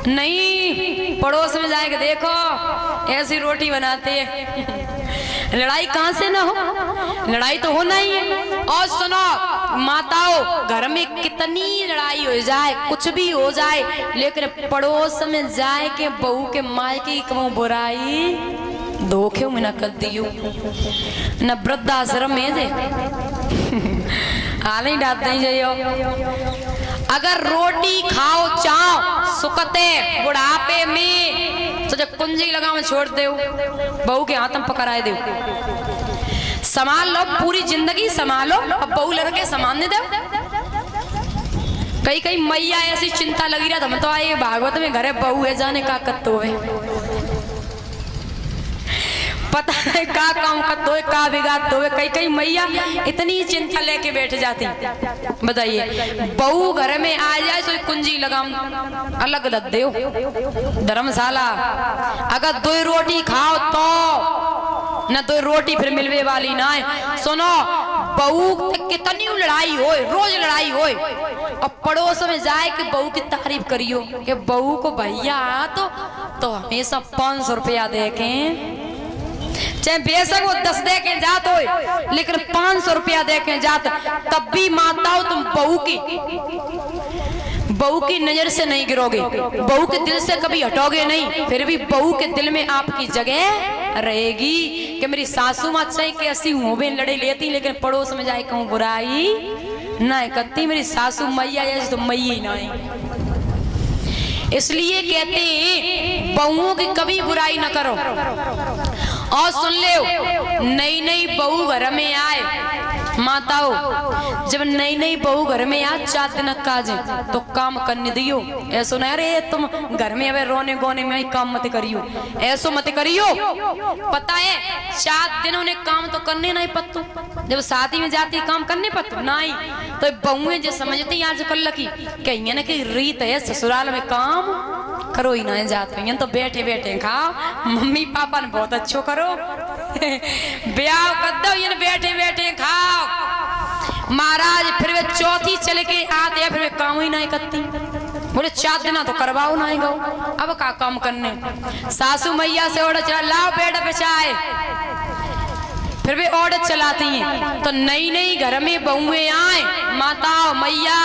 नहीं, पड़ोस में जाके देखो ऐसी रोटी बनाते हैं। लड़ाई कहाँ से ना हो, लड़ाई तो होना ही है। और सुनो माताओं, घर में कितनी लड़ाई हो जाए, कुछ भी हो जाए, लेकिन पड़ोस में जाए के बहू के मायके की कहूँ बुराई धोखे में न कर दियो, न वृद्धाश्रम में दे हाल ही डालते ही जाइयो। अगर रोटी खाओ चाहो सुकते बुढ़ापे में तो जब कुंजी लगा में छोड़ दे, बहू के हाथ में पकड़ाए दे, संभाल लो पूरी जिंदगी संभालो, अब बहू लड़के संभालने दो। कई कई मैया ऐसी चिंता लगी रहा था, तो आए भागवत में घरे बहू है जाने का कत्तो है, पता नहीं का काम करते है का बिगाड़ते हुए। कई कई मैया इतनी चिंता लेके बैठ जाती। बताइए बहू घर में आ जाए तो कुंजी लगाम अलग रख दो धर्मशाला। अगर दो रोटी खाओ तो न दो रोटी फिर मिलवे वाली ना है। सुनो बहू कितनी लड़ाई होए, रोज लड़ाई होए, और पड़ोस में जाए कि बहू की तारीफ करियो कि बहू को भैया तो हमेशा 500 रुपया देखें, चाहे बेशक वो 10 दे के जात हो, लेकिन 500 रुपया दे के जात, तब भी माताओं तुम बहू की नजर से नहीं गिरोगे, बहू के दिल से कभी हटोगे नहीं। फिर भी बहू के दिल में आपकी जगह रहेगी कि मेरी सासू माँ चाहे कि ऐसी हूँ लड़े लेती, लेकिन पड़ोस में जाए कहूँ बुराई ना करती। मेरी सासू मैया जैसी तो मैया ना है। इसलिए कहते हैं बहुओं की कभी बुराई न करो। और सुन ले, नई नई बहू घर में आए माताओं, जब नई नई बहू घर में आ 4 दिन काजे तो काम करने दियो। ऐसो ना अरे तुम घर में अब रोने गोने में काम मत करियो, ऐसो मत करियो। पता है 4 दिन उन्हें काम तो करने नहीं पत्तू, जब शादी में जाती काम करने पत्तू नहीं। तो बहुएं जो समझती आजकल की कहीं ना कि रीत है ससुराल में काम करो ही ना जाते, तो बैठे बैठे खाओ, मम्मी पापा ने बहुत अच्छो करो ब्याह कर दो, ये बैठे बैठे खाओ। महाराज फिर वे चौथी चले के आते हैं, फिर वे काम ही नहीं करती। बोले 4 दिन तो करवाओ ना गो, अब का काम करने। सासू मैया से ऑर्डर चला लाओ बेटा बेचाए, फिर वे ऑर्डर चलाती हैं। तो नई नई घर में बहुएं आए माता मैया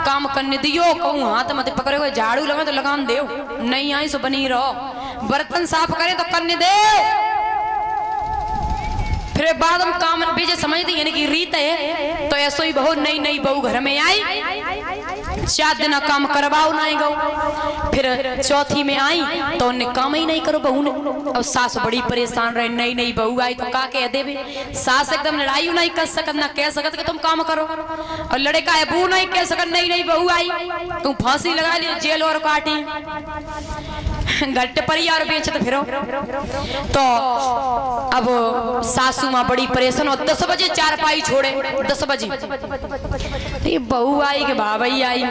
काम करने दियो, कहूँ हाथ मत पकड़े हुए, झाड़ू लगा तो लगाम दे, नहीं आई सो बनी रहो, बर्तन साफ करे तो करने दे। फिर बाद हम काम भेजे समझती यानी कि रीत है। तो ऐसो ही बहू नई नई बहू घर में आई, 4 दिन काम करवाओ ना गो, फिर चौथी में आई तो उन्हें काम ही नहीं करो बहू ने। अब सास बड़ी परेशान रहे, नई नई बहू आई तो का कह देवे, सास एकदम लड़ाई नहीं कर सकत, ना कह सकत कि तुम काम करो, और लड़का है बहू नहीं कह सकत नई नई बहू आई तुम फांसी लगा लियो जेल और काटी घट पर यार बेचत फिरो। तो अब सासू माँ बड़ी परेशान, और 10 बजे 4 पाई छोड़े, 10 बजे बहू आई कि भाई आई।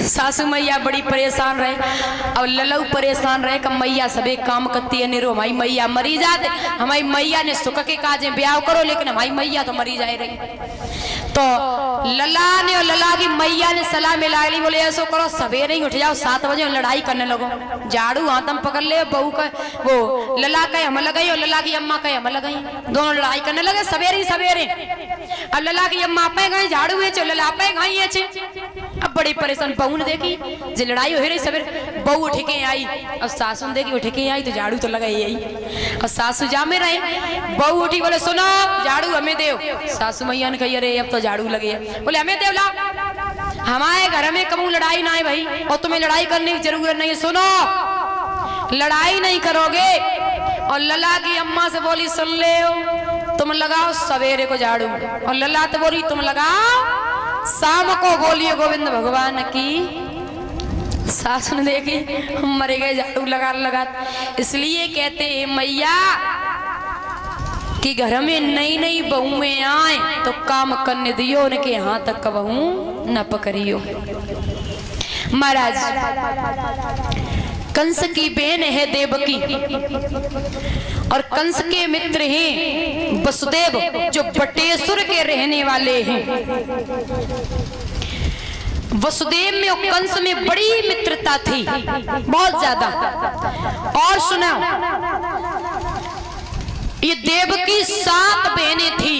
सासू मैया बड़ी परेशान रहे, और ललऊ परेशान रहे कि मैया सबे काम करती है निरो, हमारी मैया मरी जाते, हमारी मैया ने सुख के काजे ब्याह करो, लेकिन हमारी मैया तो मरी जाए रही। तो लला ने और लला की मैया ने सलाह मिला ली, बोले ऐसो करो सवेरे ही उठ जाओ, 7 बजे लड़ाई करने लगो, झाड़ू हाथम पकड़ ले, बहू का वो लला कहे हम लगाई और लला की अम्मा कहे हम लगाई, दोनों लड़ाई करने लगे सवेरे ही सवेरे। अब लला की अम्मा पे गई झाड़ू है, लला पे गई है। अब बड़ी परेशान बहू ने देखी जो लड़ाई हो रही सवेरे, बहू उठ के आई, अब सासू ने देखी उठ के आई तो झाड़ू तो लगाई आई, और सासू जा में रहे, बहू उठी बोले सुनो झाड़ू हमें दे। सासू मैया ने कही अरे अब तो झाड़ू लगे, बोले हमें दे ला, हमारे घर में कबू लड़ाई ना है भाई, और तुम्हें लड़ाई करने की जरूरत नहीं है। सुनो लड़ाई नहीं करोगे। और लला की अम्मा से बोली सुन ले तुम लगाओ सवेरे को झाड़ू, और लला तो बोली तुम लगाओ शाम को, बोलिए गोविंद भगवान की। सासू ने देखी मरे गए झाड़ू लगा लगा। इसलिए कहते हैं मैया कि घर में नई नई बहुएं आए तो काम करने दियो, उनके हाथ तक बहू न पकड़ियो। महाराज कंस की बहन है देवकी, और कंस के मित्र हैं वसुदेव जो बटेश्वर के रहने वाले हैं। वसुदेव में और कंस में बड़ी मित्रता थी, बहुत ज्यादा। और सुनो, ये देवकी 7 बहनें थी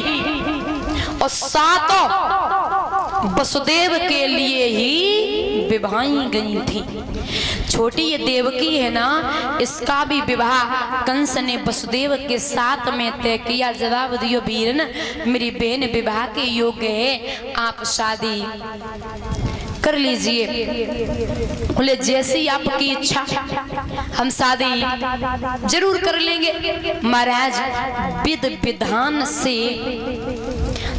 और 7 वसुदेव के लिए ही विवाही गई थी। छोटी ये देवकी है ना, इसका भी विवाह कंस ने वसुदेव के साथ में तय किया। जवाब दियो वीरन, मेरी बहन विवाह के योग्य है, आप शादी कर लीजिए। बोले जैसी आपकी इच्छा, हम शादी जरूर कर लेंगे। महाराज विध विधान से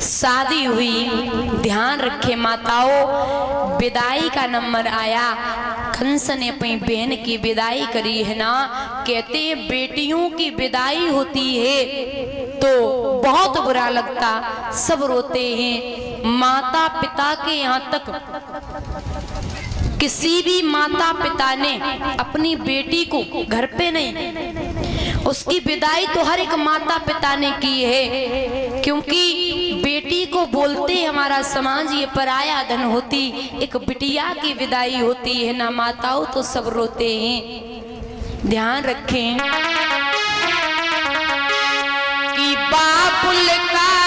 शादी हुई। ध्यान रखे माताओं, विदाई का नंबर आया। कंस ने अपनी बहन की विदाई करी है ना। कहते हैं बेटियों की विदाई होती है तो बहुत बुरा लगता, सब रोते हैं। माता पिता के यहाँ तक किसी भी माता पिता ने अपनी बेटी को घर पे नहीं, उसकी विदाई तो हर एक माता पिता ने की है, क्योंकि बेटी को बोलते हमारा समाज ये पराया धन होती। एक बिटिया की विदाई होती है ना, माताओं तो सब रोते हैं। ध्यान रखें कि बापुल का